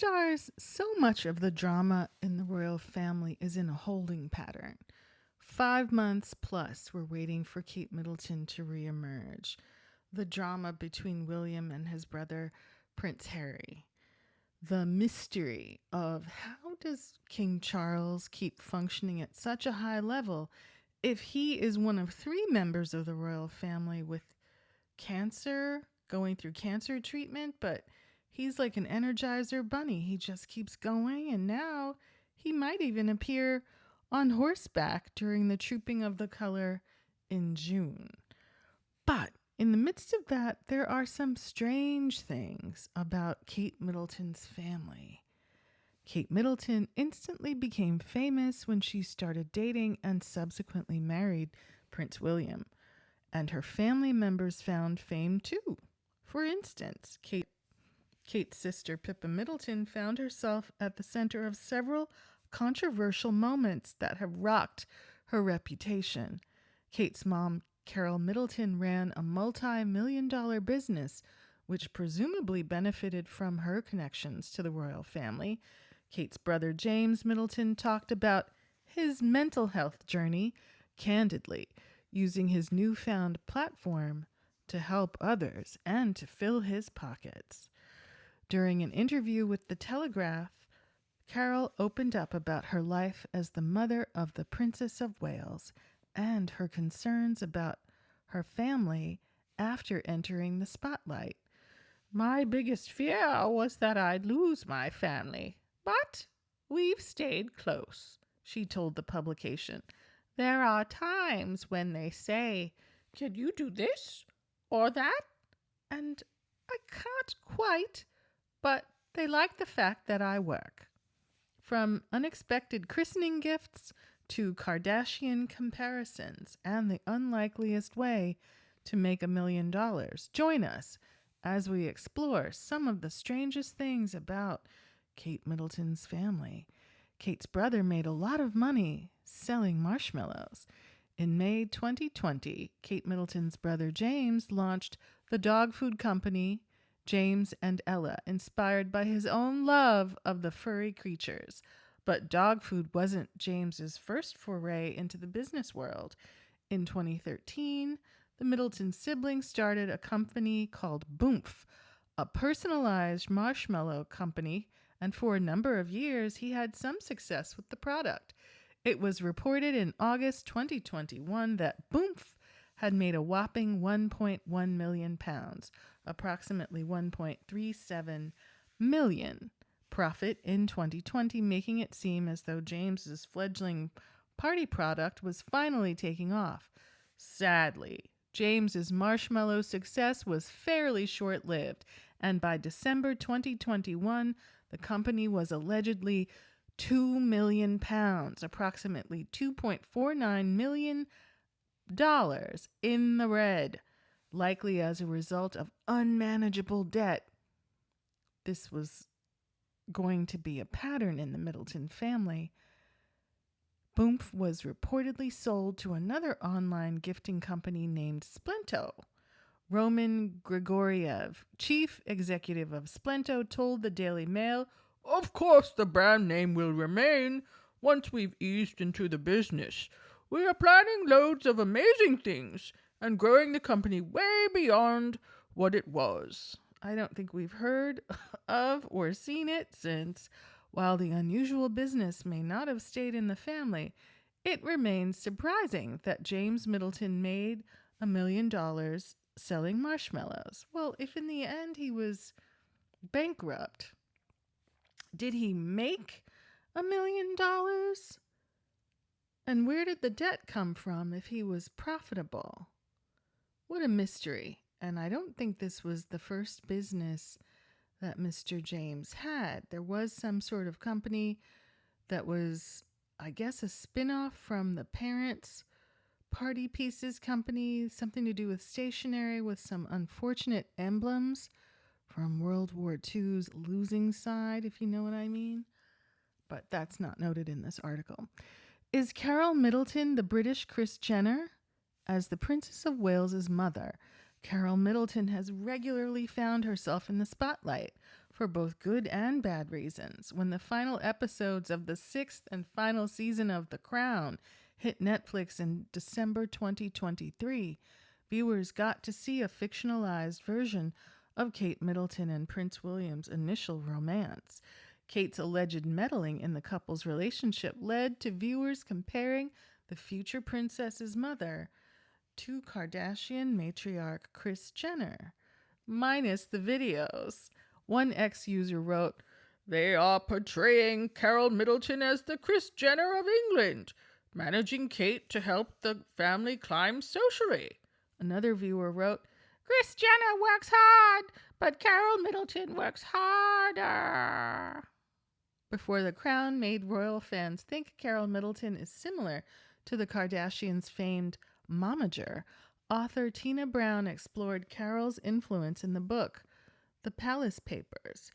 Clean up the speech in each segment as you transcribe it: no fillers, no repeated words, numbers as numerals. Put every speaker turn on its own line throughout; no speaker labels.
stars, so much of the drama in the royal family is in a holding pattern. 5 months plus we're waiting for Kate Middleton to reemerge. The drama between William and his brother, Prince Harry. The mystery of how does King Charles keep functioning at such a high level if he is one of 3 members of the royal family with cancer, going through cancer treatment, but he's like an Energizer bunny. He just keeps going, and now he might even appear on horseback during the Trooping of the Color in June. But in the midst of that, there are some strange things about Kate Middleton's family. Kate Middleton instantly became famous when she started dating and subsequently married Prince William, and her family members found fame too. For instance, Kate's sister Pippa Middleton found herself at the center of several controversial moments that have rocked her reputation. Kate's mom, Carol Middleton, ran a multi-million-dollar business which presumably benefited from her connections to the royal family. Kate's brother James Middleton talked about his mental health journey candidly, using his newfound platform to help others and to fill his pockets. During an interview with The Telegraph, Carol opened up about her life as the mother of the Princess of Wales and her concerns about her family after entering the spotlight. "My biggest fear was that I'd lose my family, but we've stayed close," she told the publication. "There are times when they say, 'Can you do this or that?' And I can't quite, but they like the fact that I work." From unexpected christening gifts to Kardashian comparisons and the unlikeliest way to make $1 million. Join us as we explore some of the strangest things about Kate Middleton's family. Kate's brother made a lot of money selling marshmallows. In May 2020, Kate Middleton's brother James launched the dog food company James and Ella, inspired by his own love of the furry creatures. But dog food wasn't James's first foray into the business world. In 2013, the Middleton siblings started a company called Boomf, a personalized marshmallow company, and for a number of years he had some success with the product. It was reported in August 2021 that Boomf had made a whopping £1.1 million, approximately 1.37 million profit in 2020, making it seem as though James's fledgling party product was finally taking off. Sadly, James's marshmallow success was fairly short-lived, and by December 2021, the company was allegedly £2 million, approximately $2.49 million in the red, likely as a result of unmanageable debt. This was going to be a pattern in the Middleton family. Boomf was reportedly sold to another online gifting company named Splento. Roman Grigoriev, chief executive of Splento, told the Daily Mail, "Of course the brand name will remain once we've eased into the business. We are planning loads of amazing things and growing the company way beyond what it was." I don't think we've heard of or seen it since. While the unusual business may not have stayed in the family, it remains surprising that James Middleton made $1 million selling marshmallows. Well, if in the end he was bankrupt, did he make $1 million? And where did the debt come from if he was profitable? What a mystery. And I don't think this was the first business that Mr. James had. There was some sort of company that was, I guess, a spin-off from the parents' party pieces company, something to do with stationery with some unfortunate emblems from World War II's losing side, if you know what I mean. But that's not noted in this article. Is Carol Middleton the British Kris Jenner? As the Princess of Wales's mother, Carol Middleton has regularly found herself in the spotlight. for both good and bad reasons. When the final episodes of the 6th and final season of The Crown hit Netflix in December 2023, viewers got to see a fictionalized version of Kate Middleton and Prince William's initial romance. Kate's alleged meddling in the couple's relationship led to viewers comparing the future princess's mother to Kardashian matriarch Kris Jenner, minus the videos. One ex-user wrote, "They are portraying Carol Middleton as the Kris Jenner of England, managing Kate to help the family climb socially." Another viewer wrote, "Kris Jenner works hard, but Carol Middleton works harder." Before The Crown made royal fans think Carol Middleton is similar to the Kardashians' famed momager, author Tina Brown explored Carol's influence in the book, The Palace Papers.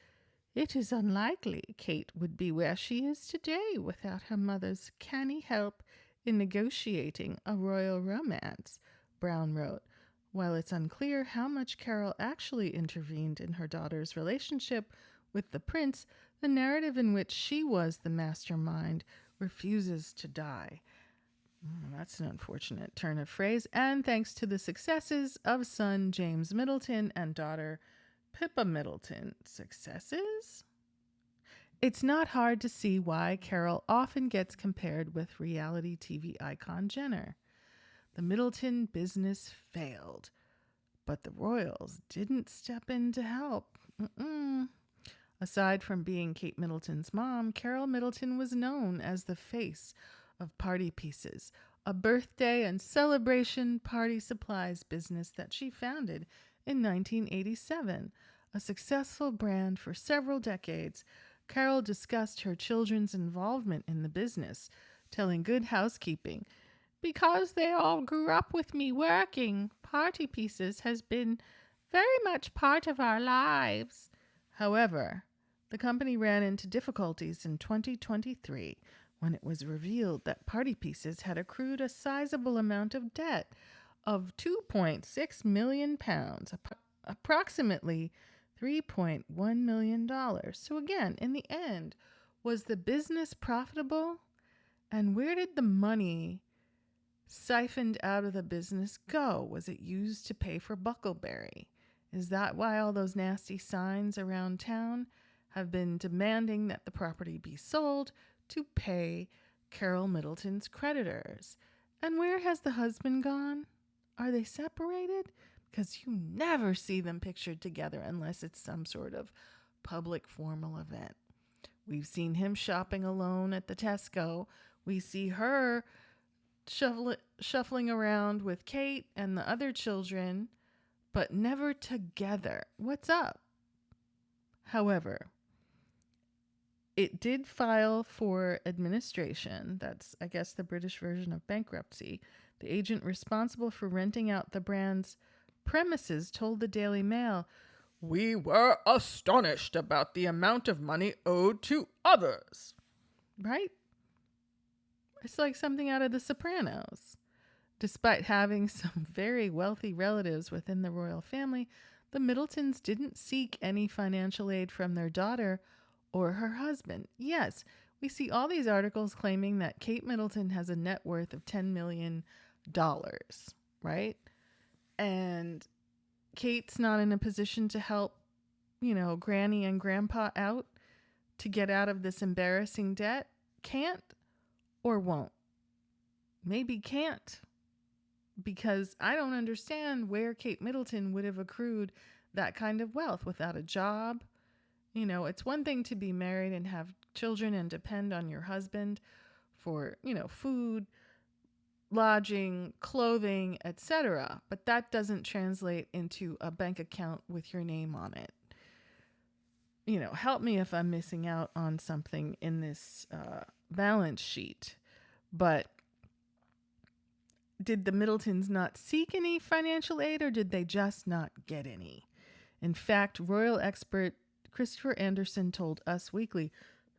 "It is unlikely Kate would be where she is today without her mother's canny help in negotiating a royal romance," Brown wrote. While it's unclear how much Carol actually intervened in her daughter's relationship with the prince, the narrative in which she was the mastermind refuses to die. That's an unfortunate turn of phrase. And thanks to the successes of son James Middleton and daughter Pippa Middleton. Successes? It's not hard to see why Carol often gets compared with reality TV icon Jenner. The Middleton business failed, but the royals didn't step in to help. Aside from being Kate Middleton's mom, Carol Middleton was known as the face of Party Pieces, a birthday and celebration party supplies business that she founded in 1987. A successful brand for several decades, Carol discussed her children's involvement in the business, telling Good Housekeeping, "Because they all grew up with me working, Party Pieces has been very much part of our lives." However, the company ran into difficulties in 2023 when it was revealed that Party Pieces had accrued a sizable amount of debt of £2.6 million, approximately $3.1 million. So again, in the end, was the business profitable? And where did the money siphoned out of the business go? Was it used to pay for Buckleberry? Is that why all those nasty signs around town have been demanding that the property be sold to pay Carol Middleton's creditors? And where has the husband gone? Are they separated? Because you never see them pictured together unless it's some sort of public formal event. We've seen him shopping alone at the Tesco. We see her shuffling around with Kate and the other children, but never together. What's up? However, it did file for administration. That's, I guess, the British version of bankruptcy. The agent responsible for renting out the brand's premises told the Daily Mail, "We were astonished about the amount of money owed to others." Right? It's like something out of The Sopranos. Despite having some very wealthy relatives within the royal family, the Middletons didn't seek any financial aid from their daughter or her husband. Yes, we see all these articles claiming that Kate Middleton has a net worth of $10 million, right? And Kate's not in a position to help, Granny and Grandpa out to get out of this embarrassing debt. Can't or won't. Maybe can't. Because I don't understand where Kate Middleton would have accrued that kind of wealth without a job. It's one thing to be married and have children and depend on your husband for, food, lodging, clothing, etc. But that doesn't translate into a bank account with your name on it. Help me if I'm missing out on something in this balance sheet. But did the Middletons not seek any financial aid, or did they just not get any? In fact, royal expert Christopher Anderson told Us Weekly,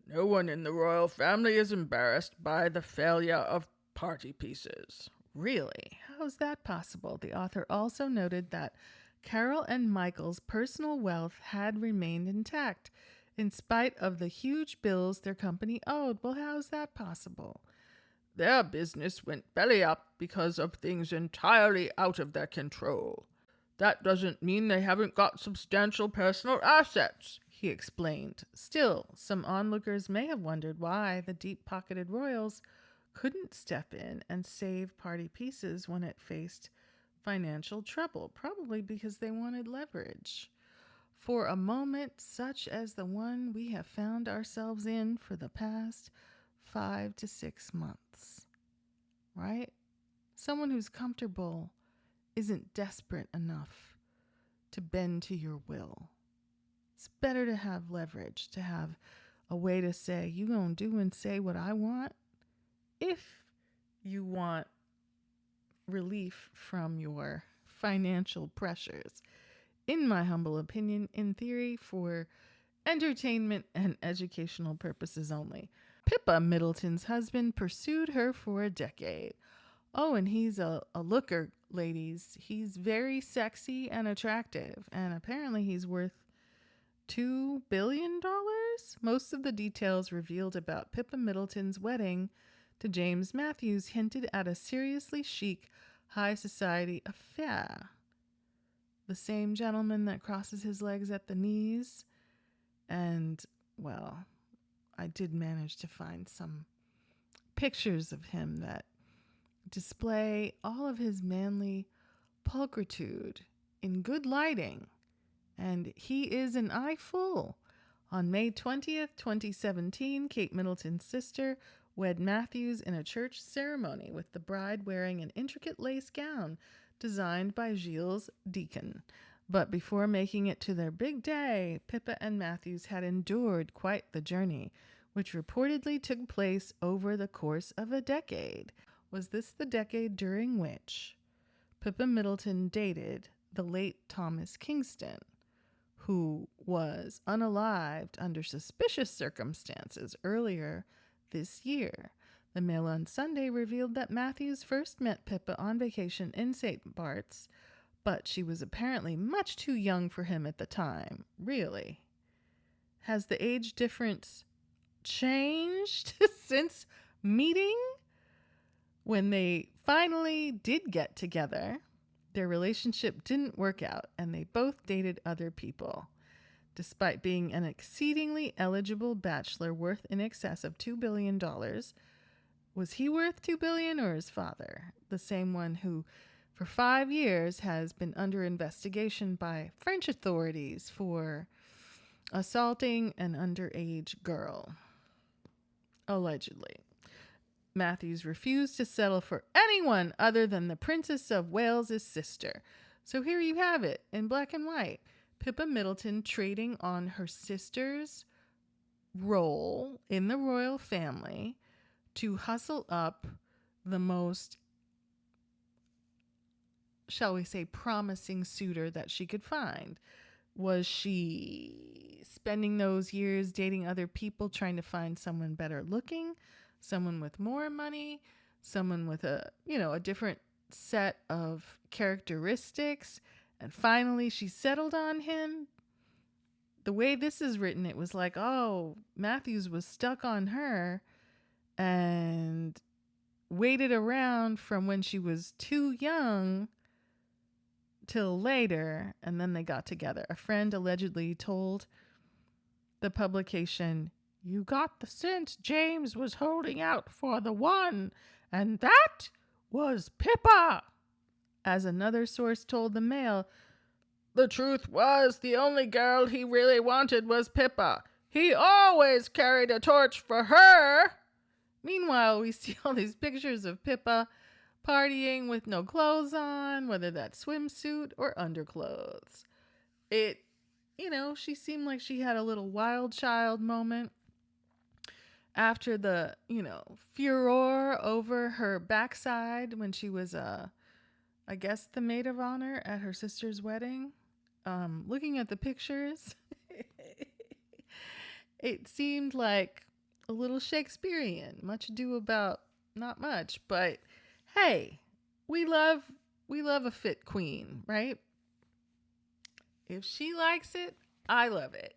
"No one in the royal family is embarrassed by the failure of Party Pieces." Really? How is that possible? The author also noted that Carol and Michael's personal wealth had remained intact in spite of the huge bills their company owed. Well, how is that possible? Their business went belly up because of things entirely out of their control. That doesn't mean they haven't got substantial personal assets, he explained. Still, some onlookers may have wondered why the deep-pocketed royals couldn't step in and save party pieces when it faced financial trouble, probably because they wanted leverage. For a moment such as the one we have found ourselves in for the past 5 to 6 months, right? Someone who's comfortable isn't desperate enough to bend to your will. It's better to have leverage, to have a way to say, you gonna do and say what I want if you want relief from your financial pressures. In my humble opinion, in theory, for entertainment and educational purposes only. Pippa Middleton's husband pursued her for a decade. Oh, and he's a looker, ladies. He's very sexy and attractive, and apparently he's worth $2 billion. Most of the details revealed about Pippa Middleton's wedding to James Matthews hinted at a seriously chic, high society affair. The same gentleman that crosses his legs at the knees. And, well, I did manage to find some pictures of him that display all of his manly pulchritude in good lighting. And he is an eyeful. On May 20th, 2017, Kate Middleton's sister wed Matthews in a church ceremony, with the bride wearing an intricate lace gown designed by Gilles Deacon. But before making it to their big day, Pippa and Matthews had endured quite the journey, which reportedly took place over the course of a decade. Was this the decade during which Pippa Middleton dated the late Thomas Kingston, who was unalived under suspicious circumstances earlier this year? The Mail on Sunday revealed that Matthews first met Pippa on vacation in St. Bart's, but she was apparently much too young for him at the time. Really? Has the age difference changed since meeting? When they finally did get together, their relationship didn't work out, and they both dated other people. Despite being an exceedingly eligible bachelor worth in excess of $2 billion, was he worth $2 billion or his father? The same one who, for 5 years, has been under investigation by French authorities for assaulting an underage girl. Allegedly. Matthews refused to settle for anyone other than the Princess of Wales' sister. So here you have it, in black and white. Pippa Middleton trading on her sister's role in the royal family to hustle up the most, shall we say, promising suitor that she could find. Was she spending those years dating other people, trying to find someone better looking, someone with more money, someone with a different set of characteristics, and finally she settled on him? The way this is written, it was like, oh, Matthews was stuck on her and waited around from when she was too young till later, and then they got together. A friend allegedly told the publication, "You got the sense James was holding out for the one, and that was Pippa." As another source told the Mail, "The truth was, the only girl he really wanted was Pippa. He always carried a torch for her." Meanwhile, we see all these pictures of Pippa partying with no clothes on, whether that's swimsuit or underclothes. She seemed like she had a little wild child moment after the, furor over her backside when she was, I guess, the maid of honor at her sister's wedding. Looking at the pictures, it seemed like a little Shakespearean. Much ado about not much, but hey, we love a fit queen, right? If she likes it, I love it.